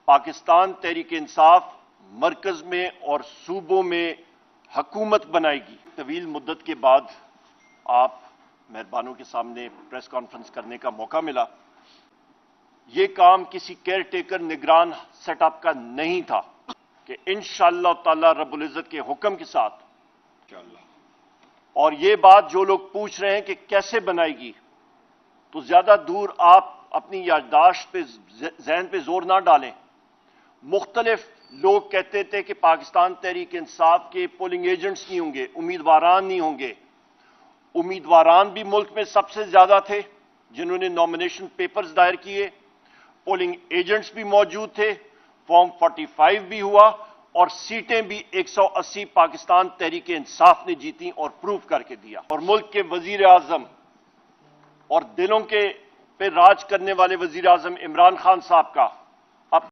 پاکستان تحریک انصاف مرکز میں اور صوبوں میں حکومت بنائے گی۔ طویل مدت کے بعد آپ مہربانوں کے سامنے پریس کانفرنس کرنے کا موقع ملا۔ یہ کام کسی کیئر ٹیکر نگران سیٹ اپ کا نہیں تھا کہ انشاءاللہ تعالی رب العزت کے حکم کے ساتھ اور یہ بات جو لوگ پوچھ رہے ہیں کہ کیسے بنائے گی، تو زیادہ دور آپ اپنی یادداشت پہ ذہن پہ زور نہ ڈالیں۔ مختلف لوگ کہتے تھے کہ پاکستان تحریک انصاف کے پولنگ ایجنٹس نہیں ہوں گے، امیدواران نہیں ہوں گے۔ امیدواران بھی ملک میں سب سے زیادہ تھے جنہوں نے نامینیشن پیپرز دائر کیے، پولنگ ایجنٹس بھی موجود تھے، فارم 45 بھی ہوا اور سیٹیں بھی 180 پاکستان تحریک انصاف نے جیتی اور پروف کر کے دیا۔ اور ملک کے وزیر اعظم اور دلوں کے پہ راج کرنے والے وزیر اعظم عمران خان صاحب کا